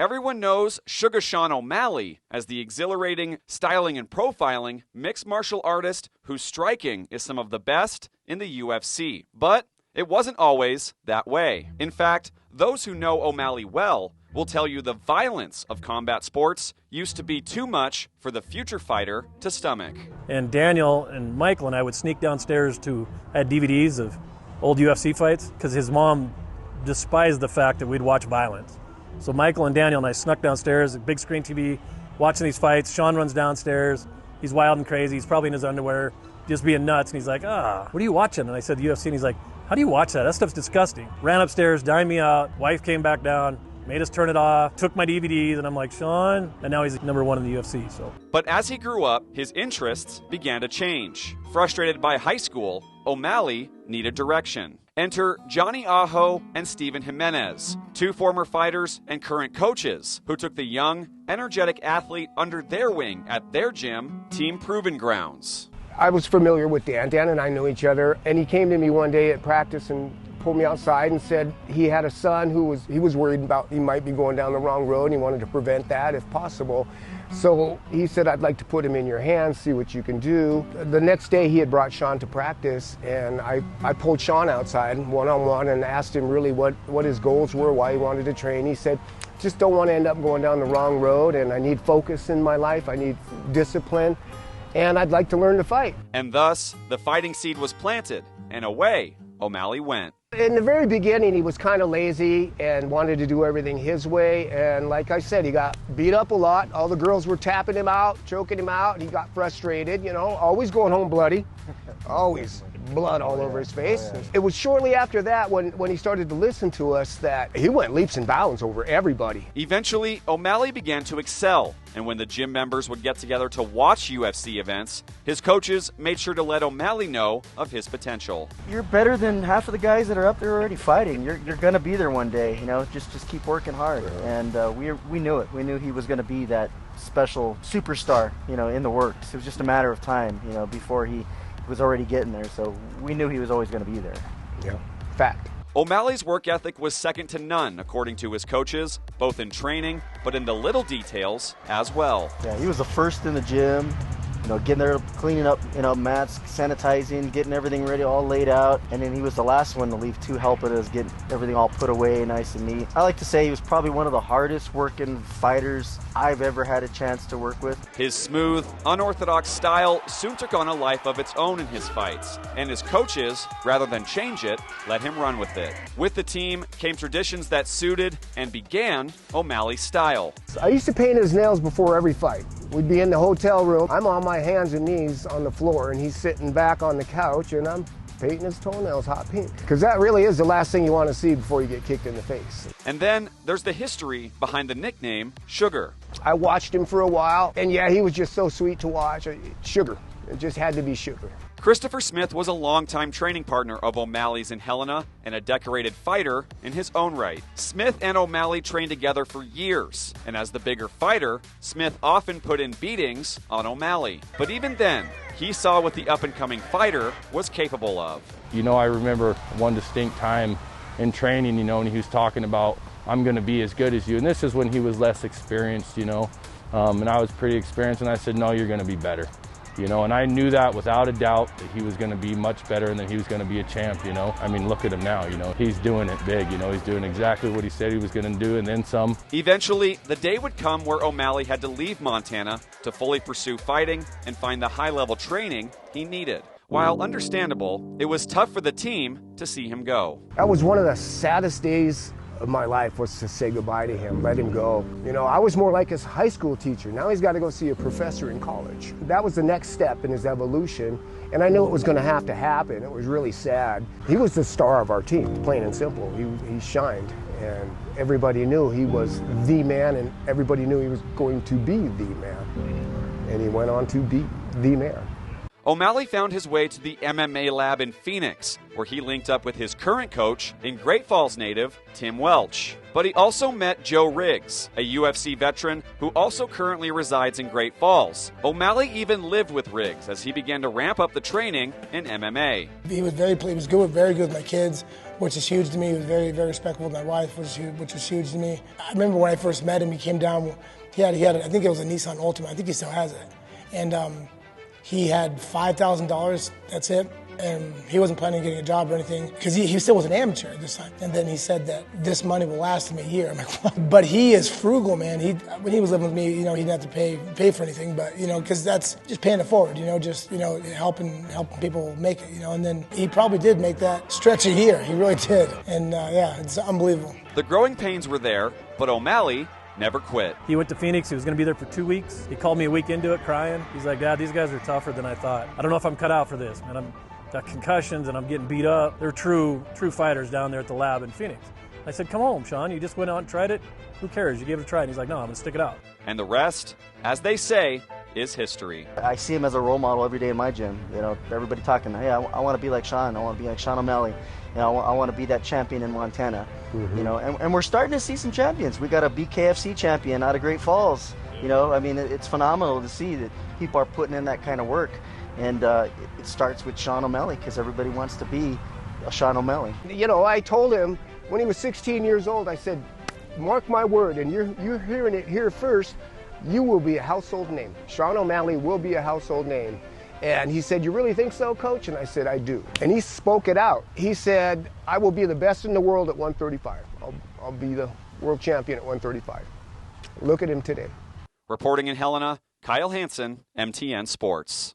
Everyone knows Suga Sean O'Malley as the exhilarating styling and profiling mixed martial artist whose striking is some of the best in the UFC. But it wasn't always that way. In fact, those who know O'Malley well will tell you the violence of combat sports used to be too much for the future fighter to stomach. And Daniel and Michael and I would sneak downstairs to add DVDs of old UFC fights because his mom despised the fact that we'd watch violence. So Michael and Daniel and I snuck downstairs, a big screen TV, watching these fights. Sean runs downstairs. He's wild and crazy. He's probably in his underwear, just being nuts. And he's like, what are you watching? And I said, UFC. And he's like, how do you watch that? That stuff's disgusting. Ran upstairs, dined me out. Wife came back down, made us turn it off, took my DVDs. And I'm like, Sean. And now he's #1 in the UFC. So. But as he grew up, his interests began to change. Frustrated by high school, O'Malley needed direction. Enter Johnny Aho and Steven Jimenez, two former fighters and current coaches who took the young, energetic athlete under their wing at their gym, Team Proven Grounds. I was familiar with Dan. Dan and I knew each other, and he came to me one day at practice and pulled me outside and said he had a son who was worried about he might be going down the wrong road, and he wanted to prevent that if possible. So he said, I'd like to put him in your hands, see what you can do. The next day he had brought Sean to practice, and I pulled Sean outside one-on-one and asked him really what his goals were, why he wanted to train. He said, just don't want to end up going down the wrong road, and I need focus in my life, I need discipline, and I'd like to learn to fight. And thus, the fighting seed was planted, and away O'Malley went. In the very beginning, he was kind of lazy and wanted to do everything his way. And like I said, he got beat up a lot. All the girls were tapping him out, choking him out, and he got frustrated, always going home bloody, always blood all over his face. It was shortly after that when he started to listen to us that he went leaps and bounds over everybody. Eventually, O'Malley began to excel, and when the gym members would get together to watch UFC events, his coaches made sure to let O'Malley know of his potential. You're better than half of the guys that are up there already fighting. You're going to be there one day, just keep working hard. And we knew it. We knew he was going to be that special superstar, in the works. It was just a matter of time, before he was already getting there, so we knew he was always going to be there. Yeah, fact. O'Malley's work ethic was second to none, according to his coaches, both in training, but in the little details as well. Yeah, he was the first in the gym, getting there, cleaning up, mats, sanitizing, getting everything ready, all laid out, and then he was the last one to leave too, helping us get everything all put away nice and neat. I like to say he was probably one of the hardest working fighters I've ever had a chance to work with. His smooth, unorthodox style soon took on a life of its own in his fights, and his coaches, rather than change it, let him run with it. With the team came traditions that suited and began O'Malley's style. I used to paint his nails before every fight. We'd be in the hotel room. I'm on my hands and knees on the floor, and he's sitting back on the couch, and I'm painting his toenails hot pink. Because that really is the last thing you want to see before you get kicked in the face. And then there's the history behind the nickname Sugar. I watched him for a while, and yeah, he was just so sweet to watch. Sugar. It just had to be Sugar. Christopher Smith was a longtime training partner of O'Malley's in Helena and a decorated fighter in his own right. Smith and O'Malley trained together for years, and as the bigger fighter, Smith often put in beatings on O'Malley. But even then, he saw what the up-and-coming fighter was capable of. I remember one distinct time in training, and he was talking about, I'm going to be as good as you. And this is when he was less experienced, and I was pretty experienced, and I said, no, you're going to be better. And I knew that without a doubt that he was going to be much better and that he was going to be a champ, I mean, look at him now, he's doing it big, he's doing exactly what he said he was going to do and then some. Eventually, the day would come where O'Malley had to leave Montana to fully pursue fighting and find the high-level training he needed. While understandable, it was tough for the team to see him go. That was one of the saddest days of my life, was to say goodbye to him, let him go. I was more like his high school teacher. Now he's got to go see a professor in college. That was the next step in his evolution, and I knew it was going to have to happen. It was really sad. He was the star of our team, plain and simple. He shined, and everybody knew he was the man, and everybody knew he was going to be the man. And he went on to be the man. O'Malley found his way to the MMA lab in Phoenix, where he linked up with his current coach and Great Falls native, Tim Welch. But he also met Joe Riggs, a UFC veteran who also currently resides in Great Falls. O'Malley even lived with Riggs as he began to ramp up the training in MMA. He was very good, very good with my kids, which is huge to me. He was very, very respectful with my wife, which was huge to me. I remember when I first met him, he came down, he had I think it was a Nissan Altima, I think he still has it. And he had $5,000, that's it. And he wasn't planning on getting a job or anything because he still was an amateur at this time. And then he said that this money will last him a year. I'm like, what? But he is frugal, man. When he was living with me, he didn't have to pay for anything, but because that's just paying it forward, helping people make it, And then he probably did make that stretch a year. He really did. And it's unbelievable. The growing pains were there, but O'Malley never quit. He went to Phoenix. He was going to be there for 2 weeks. He called me a week into it crying. He's like, Dad, these guys are tougher than I thought. I don't know if I'm cut out for this, man. I'm got concussions and I'm getting beat up. They're true fighters down there at the lab in Phoenix. I said, come home, Sean. You just went out and tried it. Who cares? You gave it a try. And he's like, no, I'm going to stick it out. And the rest, as they say, is history. I see him as a role model every day in my gym. Everybody talking, hey, I want to be like Sean. I want to be like Sean O'Malley. I want to be that champion in Montana. Mm-hmm. And we're starting to see some champions. We got a BKFC champion out of Great Falls. It's phenomenal to see that people are putting in that kind of work. And it starts with Sean O'Malley because everybody wants to be a Sean O'Malley. I told him when he was 16 years old, I said, mark my word, and you're hearing it here first, you will be a household name. Sean O'Malley will be a household name. And he said, you really think so, Coach? And I said, I do. And he spoke it out. He said, I will be the best in the world at 135. I'll be the world champion at 135. Look at him today. Reporting in Helena, Kyle Hansen, MTN Sports.